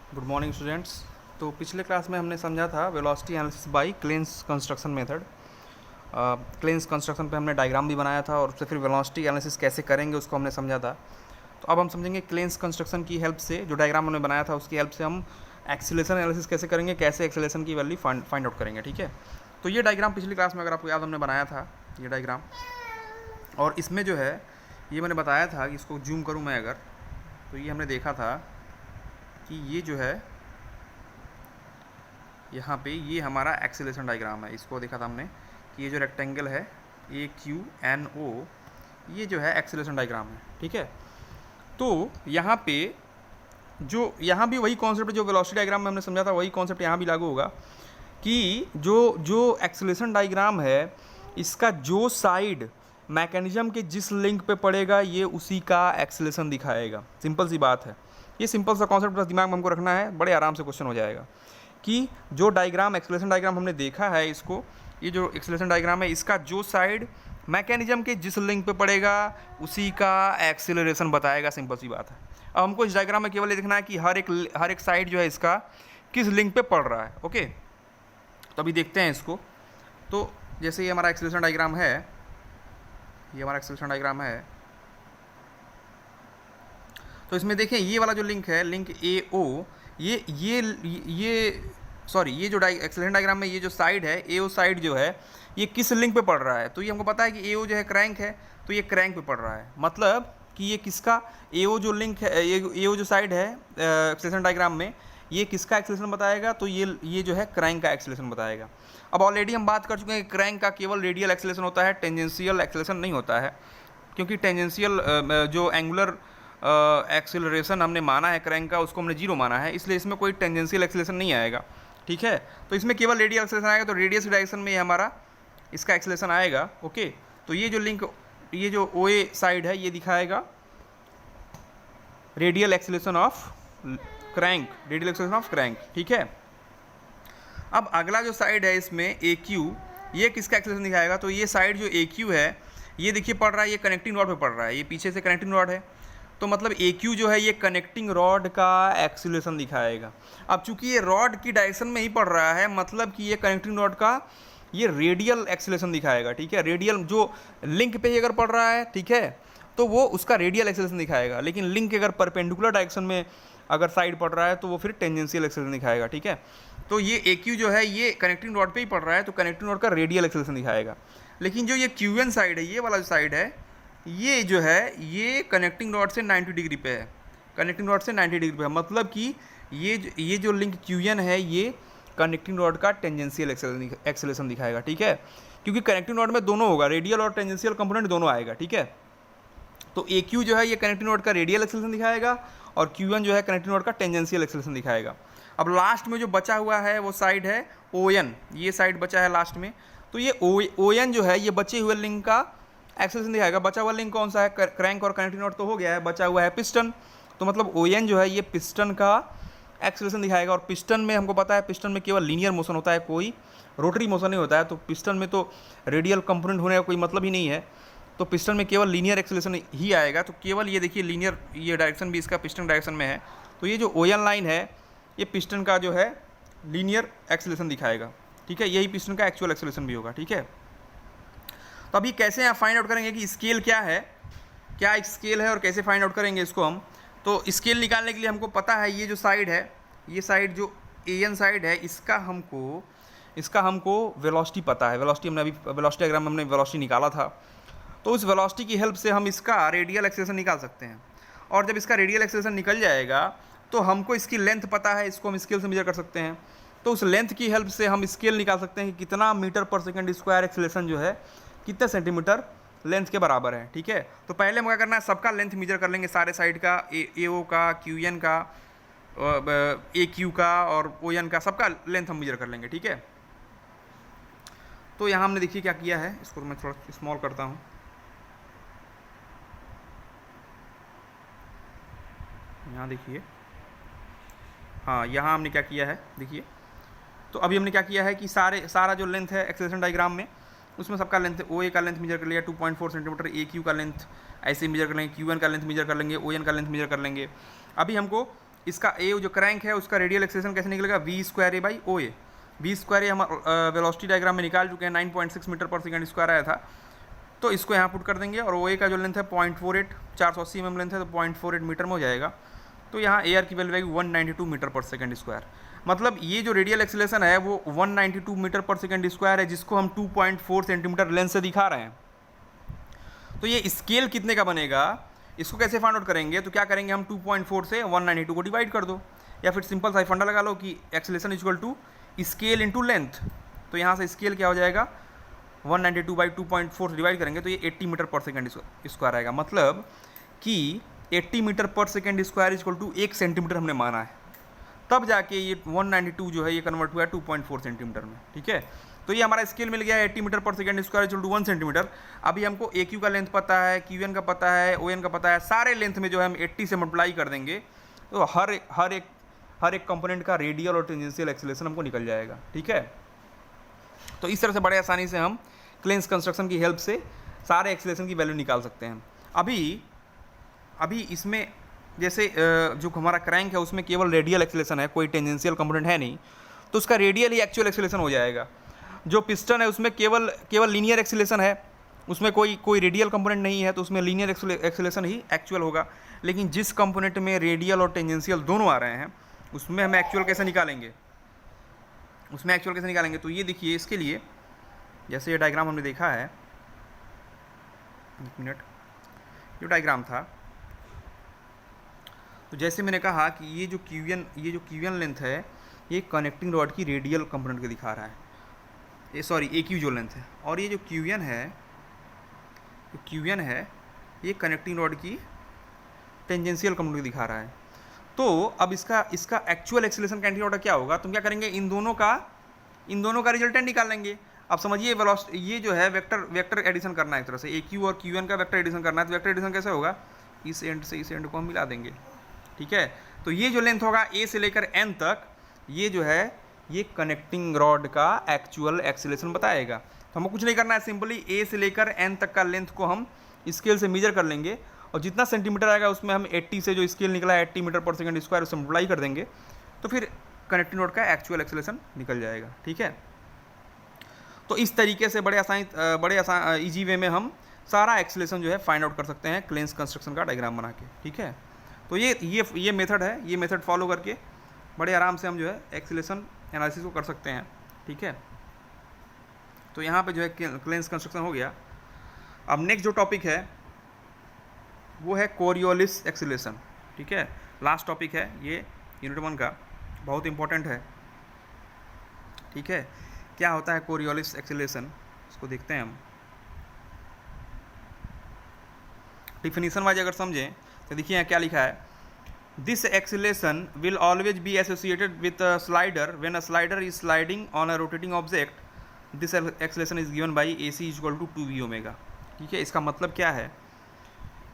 Good morning students. तो पिछले class में हमने समझा था velocity analysis bye clans construction method. Clans construction पे हमने डायग्राम भी बनाया था और उससे फिर वेलोसिटी एनालिसिस कैसे करेंगे उसको हमने समझा था। तो अब हम समझेंगे क्लेन्स कंस्ट्रक्शन की हेल्प से, जो डायग्राम हमने बनाया था उसकी हेल्प से हम एक्सीलरेशन एनालिसिस कैसे करेंगे, कैसे एक्सीलरेशन की वैल्यू फाइंड आउट करेंगे। ठीक है, तो ये डायग्राम पिछली क्लास में अगर आपको याद हमने बनाया था ये डायग्राम, और इसमें जो है ये मैंने बताया था कि इसको जूम करूँ मैं अगर, तो ये हमने देखा था कि ये जो है यहाँ पे ये हमारा एक्सीलरेशन डायग्राम है। इसको देखा था हमने कि ये जो रेक्टेंगल है AQNO, ये जो है एक्सीलरेशन डायग्राम है। ठीक है, तो यहाँ पे जो यहाँ भी वही कॉन्सेप्ट जो वेलोसिटी डायग्राम में हमने समझा था वही कॉन्सेप्ट यहाँ भी लागू होगा कि जो जो एक्सीलरेशन डायग्राम है इसका जो साइड मैकेनिज्म के जिस लिंक पे पड़ेगा ये उसी का एक्सीलरेशन दिखाएगा। सिंपल सी बात है, ये सिंपल सा कॉन्सेप्ट बस दिमाग में हमको रखना है, बड़े आराम से क्वेश्चन हो जाएगा कि जो डायग्राम एक्सीलरेशन डायग्राम हमने देखा है इसको, ये जो एक्सीलरेशन डायग्राम है इसका जो साइड मैकेनिज्म के जिस लिंक पे पड़ेगा उसी का एक्सीलरेशन बताएगा। सिंपल सी बात है। अब हमको इस डायग्राम में केवल ये देखना है कि हर एक साइड जो है इसका किस लिंक पे पड़ रहा है। ओके, तो अभी देखते हैं इसको। तो जैसे ये हमारा एक्सीलरेशन डायग्राम है, ये हमारा एक्सीलरेशन डायग्राम है, तो इसमें देखें ये वाला जो लिंक है, लिंक AO, ये सॉरी, ये जो एक्सीलरेशन डायग्राम में ये जो साइड है AO साइड जो है ये किस लिंक पे पड़ रहा है, तो ये हमको पता है कि AO जो है क्रैंक है, तो ये क्रैंक पे पड़ रहा है। मतलब कि ये किसका AO जो लिंक है, ये AO जो साइड है एक्सीलरेशन डायग्राम में, ये किसका एक्सीलरेशन बताएगा, तो ये जो है क्रैंक का एक्सीलरेशन बताएगा। अब ऑलरेडी हम बात कर चुके हैं कि क्रैंक का केवल रेडियल एक्सीलरेशन होता है, टेंजेंशियल एक्सीलरेशन नहीं होता है, क्योंकि टेंजेंशियल जो एंगुलर एक्सीलरेशन हमने माना है क्रैंक का उसको हमने 0 माना है, इसलिए इसमें कोई टेंजेंशियल एक्सीलरेशन नहीं आएगा। ठीक है, तो इसमें केवल रेडियल एक्सीलरेशन आएगा, तो रेडियस डायरेक्शन में ये हमारा इसका एक्सीलरेशन आएगा। ओके, तो ये जो लिंक, ये जो OA साइड है ये दिखाएगा radial acceleration of crank, radial acceleration of crank. ठीक है, अब अगला जो साइड है इसमें AQ, ये किसका एक्सीलरेशन दिखाएगा, तो ये साइड जो AQ है ये देखिए पड़ रहा है, ये कनेक्टिंग रॉड पे पड़ रहा है, ये पीछे से कनेक्टिंग रॉड है, तो मतलब AQ जो है ये कनेक्टिंग रॉड का एक्सीलरेशन दिखाएगा। अब चूंकि ये रॉड की डायरेक्शन में ही पड़ रहा है, मतलब कि ये कनेक्टिंग रॉड का ये रेडियल एक्सीलरेशन दिखाएगा। ठीक है, रेडियल जो लिंक पे ही अगर पड़ रहा है, ठीक है, तो वो उसका रेडियल एक्सीलरेशन दिखाएगा, लेकिन लिंक अगर परपेंडिकुलर डायरेक्शन में अगर साइड पड़ रहा है तो वो फिर टेंजेंशियल एक्सीलरेशन दिखाएगा। ठीक है, तो ये AQ जो है ये कनेक्टिंग रॉड पे ही पड़ रहा है, तो कनेक्टिंग रॉड का रेडियल एक्सीलरेशन दिखाएगा। लेकिन जो ये QN साइड है, ये वाला जो साइड है, ये जो है ये कनेक्टिंग रॉड से 90 डिग्री पे है, कनेक्टिंग रॉड से 90 डिग्री पे है, मतलब कि ये जो लिंक QN है ये कनेक्टिंग रॉड का टेंजेंशियल एक्सीलरेशन दिखाएगा। ठीक है, क्योंकि कनेक्टिंग रॉड में दोनों होगा, रेडियल और टेंजेंशियल कंपोनेंट दोनों आएगा। ठीक है, तो AQ जो है ये कनेक्टिंग रॉड का रेडियल एक्सीलरेशन दिखाएगा और QN जो है कनेक्टिंग रॉड का टेंजेंशियल एक्सीलरेशन दिखाएगा। अब लास्ट में जो बचा हुआ है वो साइड है ON, ये साइड बचा है लास्ट में, तो ये ON जो है ये बचे हुए लिंक का एक्सीलरेशन दिखाएगा। बचा हुआ लिंक कौन सा है, क्रैंक और कनेक्टिंग रॉड तो हो गया है, बचा हुआ है पिस्टन, तो मतलब ON जो है ये पिस्टन का एक्सीलरेशन दिखाएगा। और पिस्टन में हमको पता है पिस्टन में केवल लीनियर मोशन होता है, कोई रोटरी मोशन नहीं होता है, तो पिस्टन में तो रेडियल कंपोनेंट होने का कोई मतलब ही नहीं है, तो पिस्टन में केवल लीनियर एक्सीलरेशन ही आएगा। तो केवल ये देखिए लीनियर, ये डायरेक्शन भी इसका पिस्टन डायरेक्शन में है, तो ये जो ON लाइन है ये पिस्टन का जो है लीनियर एक्सीलरेशन दिखाएगा। ठीक है, यही पिस्टन का एक्चुअल एक्सीलरेशन भी होगा। ठीक है, तो अभी कैसे आप फाइंड आउट करेंगे कि स्केल क्या है, क्या एक स्केल है और कैसे फाइंड आउट करेंगे इसको हम। तो स्केल निकालने के लिए हमको पता है ये जो साइड है, ये साइड जो AN साइड है इसका हमको वेलोसिटी पता है, वेलोसिटी हमने अभी वेलोसिटी डायग्राम में हमने वेलोसिटी निकाला था, तो उस वेलोसिटी की हेल्प से हम इसका रेडियल एक्सीलरेशन निकाल सकते हैं। और जब इसका रेडियल एक्सीलरेशन निकल जाएगा तो हमको इसकी लेंथ पता है, इसको हम स्केल से मेजर कर सकते हैं, तो उस लेंथ की हेल्प से हम स्केल निकाल सकते हैं कि कितना मीटर पर सेकेंड स्क्वायर एक्सीलरेशन जो है कितने सेंटीमीटर लेंथ के बराबर है। ठीक है, तो पहले हम क्या करना है, सबका लेंथ मेजर कर लेंगे, सारे साइड का, AO का, QN का, AQ का और ON का, सबका लेंथ हम मेजर कर लेंगे। ठीक है, तो यहाँ हमने देखिए क्या किया है, इसको मैं थोड़ा स्मॉल करता हूँ। यहाँ देखिए, हाँ यहाँ हमने क्या किया है देखिए, तो अभी हमने क्या किया है कि सारा जो लेंथ है एक्सीलरेशन डायग्राम में उसमें सबका लेंथ, OA का लेंथ मेजर कर लिया 2.4 सेंटीमीटर, AQ का लेंथ ऐसे मेजर कर लेंगे, QN का लेंथ मेजर कर लेंगे, ON का लेंथ मेजर कर लेंगे। अभी हमको इसका ए जो क्रैंक है उसका रेडियल एक्सेलरेशन कैसे निकलेगा, V square A by O A. V square A हम वेलोसिटी डायग्राम में निकाल चुके हैं, 9.6 मीटर पर सेकंड स्क्वायर आया था, तो इसको यहाँ पुट कर देंगे। और ओ ए का जो लेंथ है 0.48, 480 mm लेंथ है, तो 0.48 मीटर में हो जाएगा। तो यहाँ ए आर की वैल्यू आएगी 192 मीटर पर सेकंड स्क्वायर। मतलब ये जो रेडियल एक्सेलरेशन है वो 192 मीटर पर सेकंड स्क्वायर है, जिसको हम 2.4 सेंटीमीटर लेंथ से दिखा रहे हैं। तो ये स्केल कितने का बनेगा, इसको कैसे फाइंड आउट करेंगे, तो क्या करेंगे हम 2.4 से 192 को डिवाइड कर दो, या फिर सिंपल सा फंडा लगा लो कि acceleration equal to scale into length. तो यहाँ से स्केल क्या हो जाएगा, 192 बाई 2.4 से डिवाइड करेंगे तो ये 80 मीटर पर सेकंड स्क्वायर आएगा। मतलब कि 80 metre per second square equal to 1 centimetre हमने माना है, तब जाके ये 192 जो है ये कन्वर्ट हुआ है 2.4 सेंटीमीटर में। ठीक है, तो ये हमारा स्केल मिल गया है 80 metre per second square equal to 1 centimetre. अभी हमको ए क्यू का लेंथ पता है, क्यू एन का पता है, ओ एन का पता है, सारे लेंथ में जो है हम 80 से मल्टीप्लाई कर देंगे तो हर एक कंपोनेंट का रेडियल और टेंजेंशियल एक्सेलरेशन हमको निकल जाएगा। ठीक है, तो इस तरह से बड़े आसानी से हम क्लेंस कंस्ट्रक्शन की हेल्प से सारे एक्सेलरेशन की वैल्यू निकाल सकते हैं। अभी इसमें जैसे जो हमारा क्रैंक है उसमें केवल रेडियल एक्सेलरेशन है, कोई टेंजेंशियल कंपोनेंट है नहीं, तो उसका रेडियल ही एक्चुअल एक्सेलरेशन हो जाएगा। जो पिस्टन है उसमें केवल लीनियर एक्सेलरेशन है, उसमें कोई रेडियल कंपोनेंट नहीं है, तो उसमें लीनियर एक्सेलरेशन ही एक्चुअल होगा। लेकिन जिस कंपोनेंट में रेडियल और टेंजेंशियल दोनों आ रहे हैं उसमें हम एक्चुअल कैसे निकालेंगे, तो ये देखिए, इसके लिए जैसे ये डायग्राम हमने देखा है, एक मिनट, ये डायग्राम था, तो जैसे मैंने कहा कि ये जो क्यू एन लेंथ है ये कनेक्टिंग रॉड की रेडियल कंपोनेंट को दिखा रहा है, ये सॉरी ए क्यू जो लेंथ है, और ये जो क्यू एन है ये कनेक्टिंग रॉड की टेंजेंशियल कंपोनेंट को दिखा रहा है। तो अब इसका एक्चुअल एक्सेलरेशन कनेक्टिंग रॉड क्या होगा, तुम क्या करेंगे, इन दोनों का रिजल्टेंट निकाल लेंगे। अब समझिए वेलोसिटी, ये जो है वेक्टर एडिशन करना है एक तरह से, ए क्यू और क्यू एन का वेक्टर एडिशन करना है। तो वेक्टर एडिशन कैसे होगा, इस एंड से इस एंड को हम मिला देंगे। ठीक है, तो ये जो लेंथ होगा ए से लेकर एन तक, ये जो है ये कनेक्टिंग रॉड का एक्चुअल एक्सेलरेशन बताएगा। तो हमको कुछ नहीं करना है, सिंपली ए से लेकर एन तक का लेंथ को हम स्केल से मेजर कर लेंगे, और जितना सेंटीमीटर आएगा उसमें हम 80 से जो स्केल निकला है 80 मीटर पर सेकंड स्क्वायर उससे मल्टीप्लाई कर देंगे, तो फिर कनेक्टिंग रॉड का एक्चुअल एक्सेलरेशन निकल जाएगा। ठीक है, तो इस तरीके से बड़े आसान ईजी वे में हम सारा एक्सेलरेशन जो है फाइंड आउट कर सकते हैं क्लेंस कंस्ट्रक्शन का डायग्राम बना के। ठीक है, तो ये मेथड है, ये मेथड फॉलो करके बड़े आराम से हम जो है एक्सेलरेशन एनालिसिस को कर सकते हैं। ठीक है, तो यहाँ पे जो है क्लेंस कंस्ट्रक्शन हो गया। अब नेक्स्ट जो टॉपिक है वो है कोरियोलिस एक्सेलरेशन। ठीक है, लास्ट टॉपिक है ये यूनिट 1 का, बहुत इंपॉर्टेंट है। ठीक है, क्या होता है कोरियोलिस एक्सेलरेशन, इसको देखते हैं हम। डिफिनीशन वाइज अगर समझें तो देखिए यहाँ क्या लिखा है, this acceleration will always be associated with a slider when a slider is sliding on a rotating object. This acceleration is given by A C equal to 2v omega. ठीक है, इसका मतलब क्या है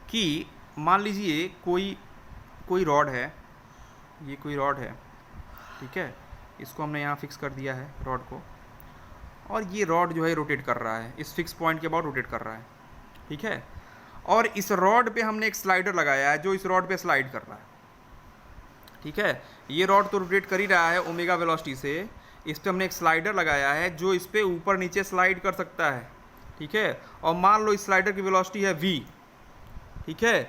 कि मान लीजिए कोई रॉड है, ये कोई रॉड है। ठीक है, इसको हमने यहाँ फिक्स कर दिया है रॉड को, और ये रॉड जो है रोटेट कर रहा है, इस फिक्स पॉइंट के बाद रोटेट कर रहा है। ठीक है, और इस रॉड पे हमने एक स्लाइडर लगाया है जो इस रॉड पे स्लाइड कर रहा है। ठीक है, ये रॉड तो रोटेट कर ही रहा है ओमेगा वेलोसिटी से, इस पर हमने एक स्लाइडर लगाया है जो इस पर ऊपर नीचे स्लाइड कर सकता है। ठीक है, और मान लो इस स्लाइडर की वेलोसिटी है v। ठीक है,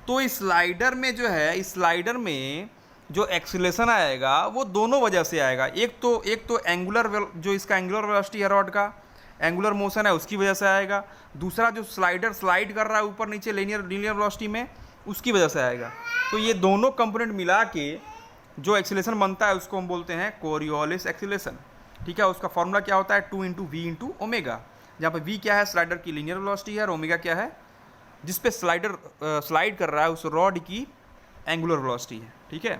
तो इस स्लाइडर में जो है, इस स्लाइडर में जो एक्सीलरेशन आएगा वो दोनों वजह से आएगा। एक तो एंगुलर, जो इसका एंगुलर वेलोसिटी है रॉड का, एंगुलर मोशन है उसकी वजह से आएगा। दूसरा जो स्लाइडर स्लाइड कर रहा है ऊपर नीचे लीनियर वेलोसिटी में, उसकी वजह से आएगा। तो ये दोनों कंपोनेंट मिला के जो एक्सीलरेशन बनता है उसको हम बोलते हैं कोरियोलिस एक्सीलरेशन। ठीक है, उसका फॉर्मूला क्या होता है, 2 × v × ओमेगा, जहाँ पे v क्या है स्लाइडर की लीनियर वेलोसिटी है, और ओमेगा क्या है जिस पे स्लाइडर स्लाइड कर रहा है उस रॉड की एंगुलर वेलोसिटी है। ठीक है,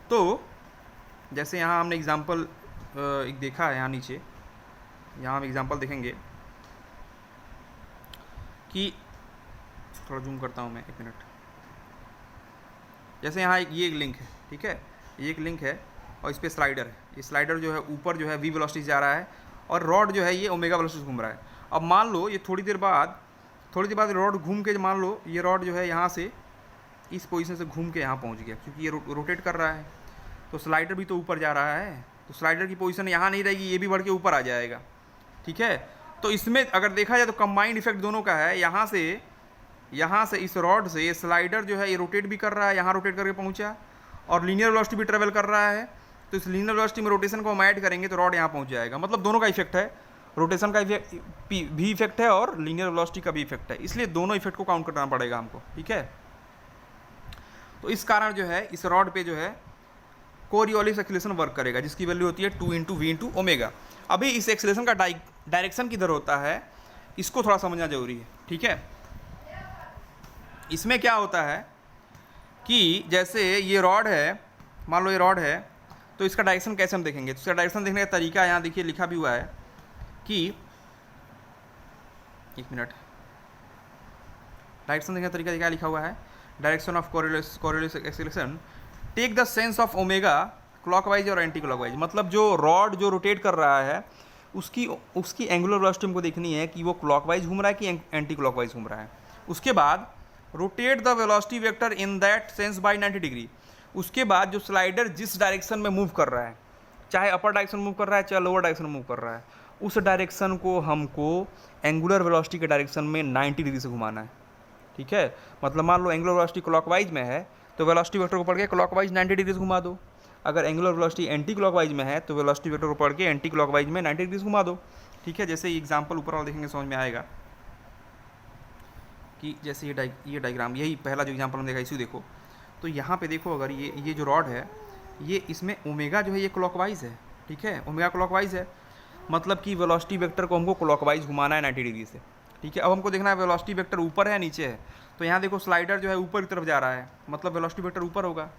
तो जैसे यहाँ हमने एग्जांपल एक देखा है, यहाँ नीचे, यहाँ हम एग्जांपल देखेंगे कि, थोड़ा जूम करता हूँ मैं, एक मिनट। जैसे यहाँ ये एक लिंक है। ठीक है, ये एक लिंक है और इस पर स्लाइडर है। ये स्लाइडर जो है ऊपर जो है v वेलोसिटी जा रहा है, और रॉड जो है ये ओमेगा वेलोसिटी घूम रहा है। अब मान लो ये थोड़ी देर बाद रॉड घूम के, मान लो ये रॉड जो है यहाँ से इस पोजीशन से घूम के यहाँ पहुँच गया, क्योंकि ये रोटेट कर रहा है, तो स्लाइडर भी तो ऊपर जा रहा है, तो स्लाइडर की पोजीशन यहाँ नहीं रहेगी, ये भी बढ़ के ऊपर आ जाएगा। ठीक है, तो इसमें अगर देखा जाए तो कंबाइंड इफेक्ट दोनों का है। यहाँ से इस रॉड से स्लाइडर जो है ये रोटेट भी कर रहा है, यहाँ रोटेट करके पहुँचा, और लीनियर वेलोसिटी भी ट्रेवल कर रहा है। तो इस लीनियर वेलोसिटी में रोटेशन को हम ऐड करेंगे तो रॉड यहाँ पहुँच जाएगा। मतलब दोनों का इफेक्ट है, रोटेशन का भी इफेक्ट है और लीनियर वेलोसिटी का भी इफेक्ट है, इसलिए दोनों इफेक्ट को काउंट करना पड़ेगा हमको। ठीक है, तो इस कारण जो है इस रॉड पे जो है कोरियोलिस एक्सीलरेशन वर्क करेगा, जिसकी वैल्यू होती है 2 × v × ओमेगा। अभी इस एक्सीलरेशन का डायरेक्शन किधर होता है, इसको थोड़ा समझना जरूरी है। ठीक है, इसमें क्या होता है कि जैसे ये रॉड है, मान लो ये रॉड है, तो इसका डायरेक्शन कैसे हम देखेंगे, तो इसका डायरेक्शन देखने का तरीका यहाँ देखिए लिखा भी हुआ है कि, एक मिनट, डायरेक्शन देखने का तरीका क्या लिखा हुआ है, direction of Coriolis acceleration take the sense of omega clockwise और एंटी क्लॉकवाइज। मतलब जो रॉड जो रोटेट कर रहा है उसकी एंगुलर वेलोसिटी हमको देखनी है कि वो क्लॉकवाइज घूम रहा है कि एंटी क्लॉकवाइज घूम रहा है। उसके बाद rotate the velocity vector in that sense by 90 degree. उसके बाद जो स्लाइडर जिस डायरेक्शन में मूव कर रहा है, चाहे अपर डायरेक्शन मूव कर रहा है चाहे लोअर डायरेक्शन मूव कर रहा है, उस डायरेक्शन को हमको एंगुलर वेलोसिटी के डायरेक्शन में 90 डिग्री से घुमाना है। ठीक है, मतलब मान लो एंगुलर वेलोसिटी क्लॉकवाइज में है तो वेलोसिटी वेक्टर को पढ़ के क्लॉकवाइज 90 डिग्री से घुमा दो। अगर एंगुलर वेलोसिटी एंटी क्लॉकवाइज में है तो वेलोसिटी वेक्टर को पढ़ के एंटी क्लॉकवाइज में 90 डिग्री से घुमा दो। ठीक है, जैसे एग्जांपल ऊपर वाला देखेंगे समझ में आएगा कि जैसे ये डायग्राम, यही पहला जो एग्जांपल हम देखा इसी देखो, तो यहाँ पे देखो अगर ये जो रॉड है ये इसमें ओमेगा जो है ये क्लॉकवाइज है। ठीक है, ओमेगा क्लॉकवाइज है, मतलब कि वेलोसिटी वेक्टर को हमको क्लॉकवाइज घुमाना है 90 डिग्री से। ठीक है, अब हमको देखना है वेलोसिटी वेक्टर ऊपर है नीचे है, तो यहाँ देखो स्लाइडर जो है ऊपर की तरफ जा रहा है, मतलब वेलोसिटी वेक्टर ऊपर होगा,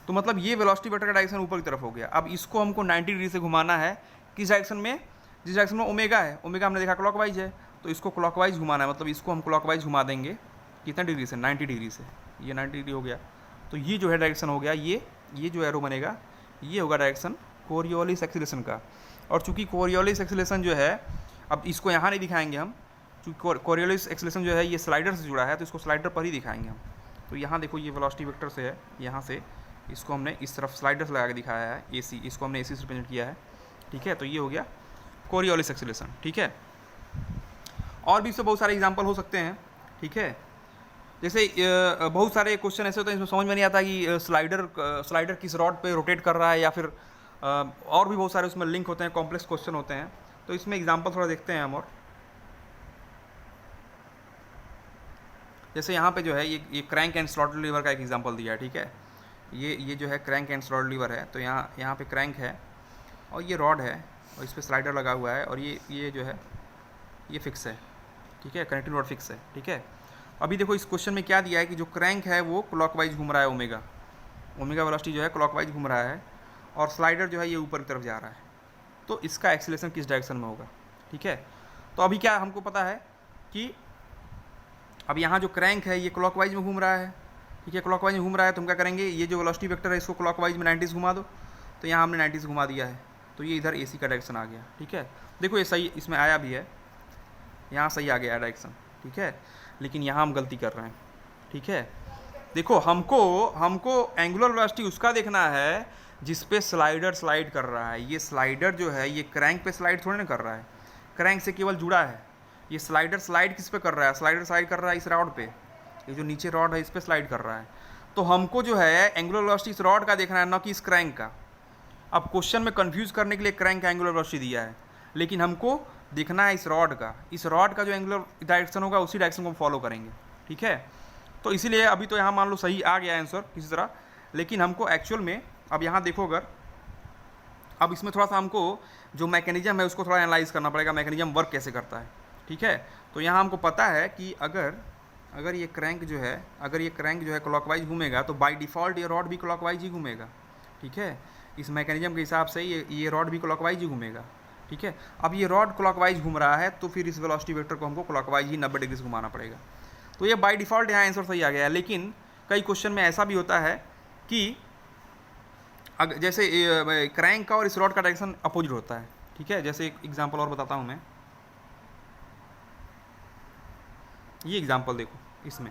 तो मतलब ये वेलोसिटी वेक्टर का डायरेक्शन ऊपर की तरफ हो गया। अब इसको हमको 90 डिग्री से घुमाना है किस डायरेक्शन में, जिस डायरेक्शन में ओमेगा है, ओमेगा हमने देखा क्लॉकवाइज है, तो इसको क्लॉकवाइज घुमाना है, मतलब इसको हम क्लॉकवाइज घुमा देंगे कितना डिग्री से, 90 डिग्री से। ये 90 डिग्री हो गया, तो ये जो है डायरेक्शन हो गया, ये जो एरो बनेगा ये होगा डायरेक्शन कोरियोलिस एक्सीलरेशन का। और चूंकि कोरियोलिस एक्सीलरेशन जो है, अब इसको यहाँ नहीं दिखाएंगे हम, चूँकि कोरियोलिस एक्सीलरेशन जो है ये स्लाइडर से जुड़ा है तो इसको स्लाइडर पर ही दिखाएंगे हम। तो यहाँ देखो ये वेलोसिटी वेक्टर से है, यहाँ से इसको हमने इस तरफ स्लाइडर से लगा के दिखाया है, AC, इसको हमने AC से रिप्रेजेंट किया है। ठीक है, तो ये हो गया कोरियोलिस एक्सीलरेशन। ठीक है, और भी इससे बहुत सारे एग्जाम्पल हो सकते हैं। ठीक है, जैसे बहुत सारे क्वेश्चन ऐसे होते हैं इसमें समझ में नहीं आता कि स्लाइडर किस रॉड पे रोटेट कर रहा है, या फिर और भी बहुत सारे उसमें लिंक होते हैं, कॉम्प्लेक्स क्वेश्चन होते हैं। तो इसमें एग्जांपल थोड़ा देखते हैं हम। और जैसे यहाँ पे जो है ये क्रैंक एंड स्लॉटर लीवर का एक एग्जांपल दिया है। ठीक है, ये जो है क्रैंक एंड स्लॉटर लीवर है, तो यहाँ पे क्रैंक है और ये रॉड है और इस पर स्लाइडर लगा हुआ है, और ये जो है ये फिक्स है। ठीक है, कनेक्टिंग रॉड फिक्स है। ठीक है, अभी देखो इस क्वेश्चन में क्या दिया है कि जो क्रैंक है वो क्लॉकवाइज घूम रहा है, ओमेगा वेलोसिटी जो है क्लॉकवाइज घूम रहा है, और स्लाइडर जो है ये ऊपर की तरफ जा रहा है, तो इसका एक्सीलरेशन किस डायरेक्शन में होगा। ठीक है, तो अभी क्या हमको पता है कि अब यहाँ जो क्रैंक है ये क्लॉकवाइज में घूम रहा है। ठीक है, क्लॉकवाइज में घूम रहा है तो हम क्या करेंगे, ये जो वेलोसिटी वेक्टर है इसको क्लॉकवाइज में 90 से घुमा दो, तो यहाँ हमने 90 से घुमा दिया है, तो ये इधर AC का डायरेक्शन आ गया। ठीक है, देखो ये सही इसमें आया भी है, यहाँ सही आ गया डायरेक्शन। ठीक है, लेकिन यहाँ हम गलती कर रहे हैं। ठीक है, देखो हमको एंगुलर वेलोसिटी उसका देखना है जिस पे स्लाइडर स्लाइड कर रहा है। ये स्लाइडर जो है ये क्रैंक पे स्लाइड थोड़ी ना कर रहा है, क्रैंक से केवल जुड़ा है। ये स्लाइडर स्लाइड किस पे कर रहा है, स्लाइडर स्लाइड कर रहा है इस रॉड पे, ये जो नीचे रॉड है इस पे स्लाइड कर रहा है। तो हमको जो है एंगुलर वेलोसिटी इस रॉड का देखना है, ना कि इस क्रैंक का। अब क्वेश्चन में कंफ्यूज करने के लिए क्रैंक का एंगुलर वेलोसिटी दिया है, लेकिन हमको देखना है इस रॉड का। इस रॉड का जो एंगुलर डायरेक्शन होगा उसी डायरेक्शन को हम फॉलो करेंगे। ठीक है, तो इसीलिए अभी तो यहाँ मान लो सही आ गया आंसर किसी तरह, लेकिन हमको एक्चुअल में अब यहाँ देखो अगर अब इसमें थोड़ा सा हमको जो मैकेनिज्म है उसको थोड़ा एनालाइज करना पड़ेगा, मैकेनिज्म वर्क कैसे करता है। ठीक है, तो यहाँ हमको पता है कि अगर ये क्रैंक जो है क्लॉकवाइज घूमेगा तो बाय डिफ़ॉल्ट ये रॉड भी क्लॉकवाइज ही घूमेगा। ठीक है, इस मैकेनिज्म के हिसाब से ये रॉड भी क्लॉकवाइज ही घूमेगा। ठीक है, अब ये रॉड क्लॉकवाइज घूम रहा है तो फिर इस वेलोसिटी वेक्टर को हमको क्लॉकवाइज ही 90 डिग्री से घुमाना पड़ेगा। तो ये बाय डिफ़ॉल्ट यहाँ आंसर सही आ गया है, लेकिन कई क्वेश्चन में ऐसा भी होता है कि जैसे क्रैंक का और इस रॉड का डायरेक्शन अपोजिट होता है। ठीक है, जैसे एक एग्जांपल और बताता हूँ मैं, ये एग्जांपल देखो, इसमें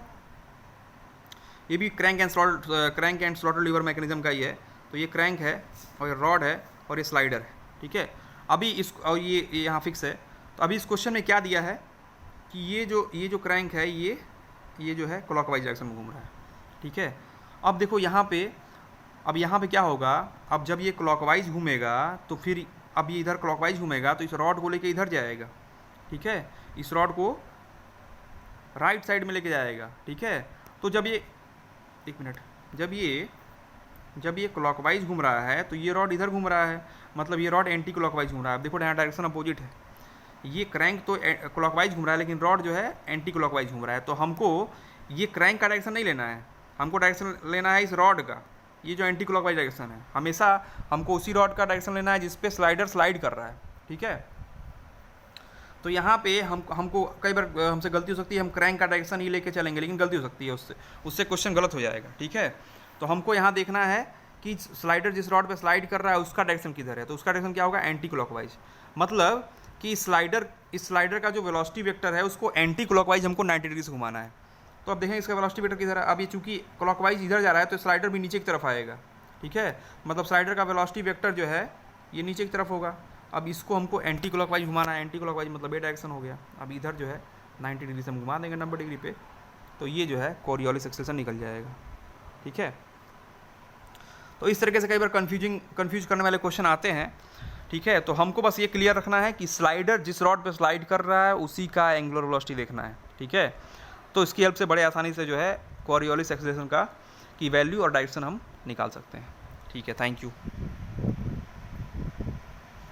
ये भी crank and slaughter liver mechanism का ही है। तो ये क्रैंक है और ये रॉड है और ये स्लाइडर है, ठीक है। अभी इस और ये यहाँ फिक्स है। तो अभी इस क्वेश्चन में क्या दिया है कि ये जो क्रैंक है ये जो है क्लॉकवाइज डायरेक्शन में घूम रहा है, ठीक है। अब देखो यहाँ पे क्या होगा, अब जब ये क्लॉकवाइज घूमेगा तो फिर अब ये इधर क्लॉकवाइज घूमेगा तो इस रॉड को लेके इधर जाएगा, ठीक है। इस रॉड को राइट साइड में लेके जाएगा, ठीक है। तो जब ये एक मिनट जब ये क्लॉकवाइज घूम रहा है तो ये रॉड इधर घूम रहा है, मतलब ये रॉड एंटी क्लॉकवाइज घूम रहा है। अब देखो यहाँ डायरेक्शन अपोजिट है, ये क्रैंक तो क्लॉकवाइज घूम रहा है लेकिन रॉड जो है एंटी क्लॉकवाइज घूम रहा है। तो हमको ये क्रैंक का डायरेक्शन नहीं लेना है, हमको डायरेक्शन लेना है इस रॉड का। ये जो एंटी क्लॉकवाइज डायरेक्शन है हमेशा हमको उसी रॉड का डायरेक्शन लेना है जिस पे स्लाइडर स्लाइड कर रहा है, ठीक है। तो यहाँ पे हमको कई बार हमसे गलती हो सकती है, हम क्रैंक का डायरेक्शन ही लेके चलेंगे लेकिन गलती हो सकती है, उससे क्वेश्चन गलत हो जाएगा, ठीक है। तो हमको यहाँ देखना है कि स्लाइडर जिस रॉड पे स्लाइड कर रहा है उसका डायरेक्शन किधर है। तो उसका डायरेक्शन क्या होगा, एंटी क्लॉकवाइज। मतलब कि इस स्लाइडर का जो वेलोसिटी वेक्टर है उसको एंटी क्लॉकवाइज हमको 90 डिग्री से घुमाना है। तो अब देखें इसका वेलोसिटी वेक्टर किधर है। अब ये चूंकि क्लॉकवाइज इधर जा रहा है तो स्लाइडर भी नीचे की तरफ आएगा, ठीक है। मतलब स्लाइडर का वेलोसिटी वेक्टर जो है ये नीचे की तरफ होगा। अब इसको हमको एंटी क्लॉकवाइज घुमाना है, एंटी क्लॉकवाइज मतलब ये डायरेक्शन हो गया। अब इधर जो है 90 डिग्री से हम घुमा देंगे 90 डिग्री पे, तो ये जो है कोरियोलिस एक्सेलरेशन निकल जाएगा, ठीक है। तो इस तरीके से कई बार कंफ्यूज करने वाले क्वेश्चन आते हैं, ठीक है। तो हमको बस ये क्लियर रखना है कि स्लाइडर जिस रॉड पे स्लाइड कर रहा है उसी का एंगुलर वेलोसिटी देखना है, ठीक है। तो इसकी हेल्प से बड़े आसानी से जो है कोरियोलिस एक्सेलरेशन की वैल्यू और डायरेक्शन हम निकाल सकते हैं, ठीक है। Thank you.